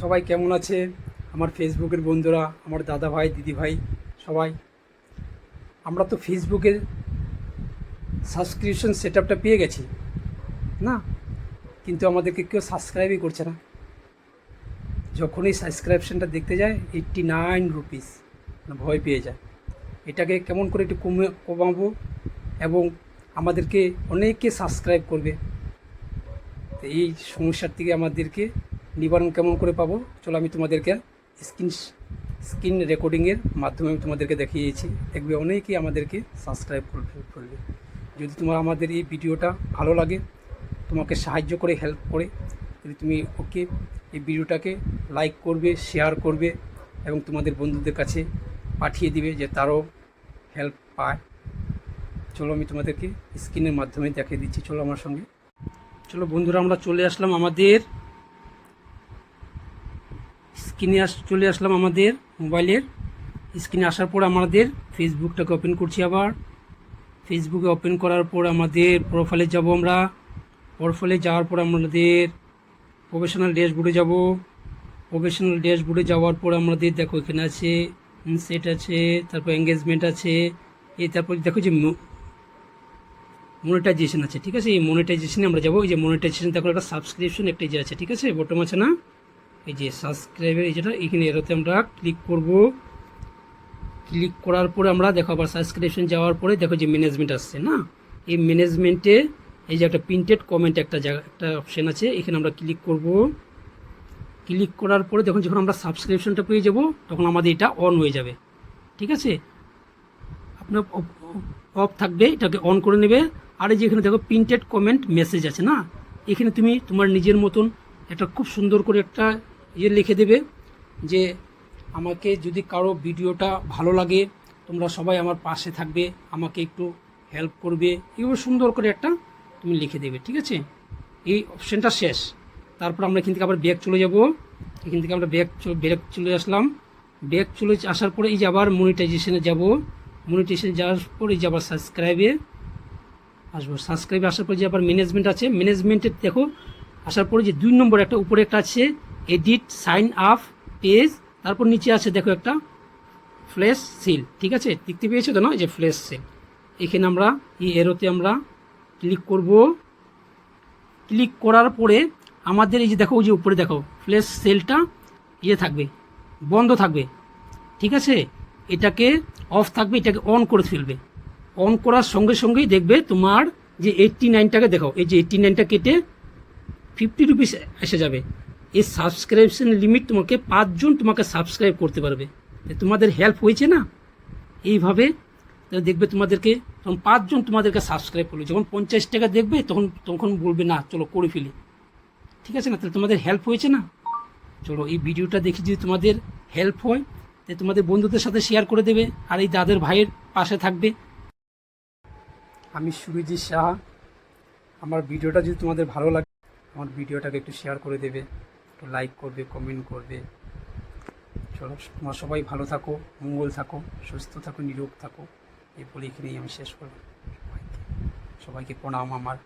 সবাই কেমন আছে? আমার ফেসবুকের বন্ধুরা, আমার দাদা ভাই, দিদি ভাই, সবাই। আমরা তো ফেসবুকের সাবস্ক্রিপশন সেটআপটা পেয়ে গেছি না, কিন্তু আমাদেরকে কেউ সাবস্ক্রাইবই করছে না। যখনই সাবস্ক্রিপশনটা দেখতে যায় 89 রুপিস, ভয় পেয়ে যায়। এটাকে কেমন করে একটু কমাবো এবং আমাদেরকে অনেকে সাবস্ক্রাইব করবে, তো এই সমস্যার থেকে আমাদেরকে নিবারণ কেমন করে পাবো? চলো আমি তোমাদেরকে স্ক্রিন রেকর্ডিংয়ের মাধ্যমে আমি তোমাদেরকে দেখিয়েছি। দেখবে অনেকেই আমাদেরকে সাবস্ক্রাইব করবে। যদি তোমার আমাদের এই ভিডিওটা ভালো লাগে, তোমাকে সাহায্য করে, হেল্প করে, যদি তুমি ওকে এই ভিডিওটাকে লাইক করবে, শেয়ার করবে এবং তোমাদের বন্ধুদের কাছে পাঠিয়ে দিবে, যে তারও হেল্প পায়। চলো আমি তোমাদেরকে স্ক্রিনের মাধ্যমে দেখিয়ে দিচ্ছি। চলো আমার সঙ্গে। চলো বন্ধুরা, আমরা চলে আসলাম আমাদের চলে আসলাম আমাদের মোবাইলের স্ক্রিনে। আসার পর আমাদের ফেসবুকটাকে ওপেন করছি। আবার ফেসবুকে ওপেন করার পর আমাদের প্রোফাইলে যাব। আমরা প্রোফাইলে যাওয়ার পর আমাদের প্রফেশনাল ড্যাশবোর্ডে যাব। প্রফেশনাল ড্যাশবোর্ডে যাওয়ার পর আমাদের দেখো এখানে আছে ইনসেট আছে, তারপর এঙ্গেজমেন্ট আছে, তারপর দেখো যে মনিটাইজেশন আছে। ঠিক আছে, এই মনিটাইজেশনে আমরা যাবো। এই যে মনিটাইজেশন দেখো, একটা সাবস্ক্রিপশন একটা যে আছে, ঠিক আছে, বটম আছে না, এই যে সাবস্ক্রাইবের এই যেটা, এখানে এরোতে আমরা ক্লিক করব। ক্লিক করার পরে আমরা দেখো আবার সাবস্ক্রিপশন যাওয়ার পরে দেখো যে ম্যানেজমেন্ট আসছে না, এই ম্যানেজমেন্টে এই যে একটা প্রিন্টেড কমেন্ট একটা অপশান আছে, এখানে আমরা ক্লিক করব। ক্লিক করার পরে দেখুন, যখন আমরা সাবস্ক্রিপশনটা পেয়ে যাব তখন আমাদের এটা অন হয়ে যাবে। ঠিক আছে, আপনার অফ থাকবে, এটাকে অন করে নেবে। আর এই যে এখানে দেখো প্রিন্টেড কমেন্ট মেসেজ আছে না, এখানে তুমি তোমার নিজের মতন একটা খুব সুন্দর করে একটা লিখে দেবে, যে আমাকে যদি কারো ভিডিওটা ভালো লাগে, তোমরা সবাই আমার পাশে থাকবে, আমাকে একটু হেল্প করবে, এগুলো সুন্দর করে একটা তুমি লিখে দেবে। ঠিক আছে, এই অপশানটা শেষ। তারপর আমরা এখান থেকে আবার ব্যাক চলে যাব। এখান থেকে আমরা ব্যাক চলে আসলাম। ব্যাক চলে আসার পরে এই যে আবার মনিটাইজেশনে যাব। মনিটাইজেশনে যাওয়ার পর এই যে আবার সাবস্ক্রাইবে আসবো। সাবস্ক্রাইবে আসার পর যে আবার ম্যানেজমেন্ট আছে, ম্যানেজমেন্টে দেখো আসার পরে যে 2 নম্বর একটা উপরে একটা আছে এডিট সাইন আপ পেজ, তারপর নিচে আছে দেখো একটা ফ্ল্যাশ সেল। ঠিক আছে, দেখতে পেয়েছো তো না, এই যে ফ্ল্যাশ সেল। এখানে আমরা এই এরোতে আমরা ক্লিক করব। ক্লিক করার পরে আমাদের এই যে দেখো, ওই যে উপরে দেখো ফ্ল্যাশ সেলটা থাকবে, বন্ধ থাকবে। ঠিক আছে, এটাকে অফ থাকবে, এটাকে অন করে ফেলবে। অন করার সঙ্গে সঙ্গেই দেখবে তোমার যে 89টাকে দেখো, এই যে 89টা কেটে 50 রুপিস এসে যাবে। এই সাবস্ক্রিপশন লিমিট তোমাকে 5 জন তোমাকে সাবস্ক্রাইব করতে পারবে। তোমাদের হেল্প হয়েছে না এইভাবে? দেখবে তোমাদেরকে তখন 5 জন তোমাদেরকে সাবস্ক্রাইব করবে। যখন 50 টাকা দেখবে তখন বলবে না চলো করে ফেলি। ঠিক আছে না, তাহলে তোমাদের হেল্প হয়েছে না? চলো এই ভিডিওটা দেখে যদি তোমাদের হেল্প হয়, তাহলে তোমাদের বন্ধুদের সাথে শেয়ার করে দেবে, আর এই দাদের ভাইয়ের পাশে থাকবে। আমি সুরজিৎ সাহা। আমার ভিডিওটা যদি তোমাদের ভালো লাগে, আমার ভিডিওটাকে একটু শেয়ার করে দেবে, একটু লাইক করবে, কমেন্ট করবে। চলো, তোমরা সবাই ভালো থাকো, মঙ্গল থাকো, সুস্থ থাকো, নিরোগ থাকো, এই বলে এখানেই আমি শেষ করব। সবাইকে প্রণাম আমার।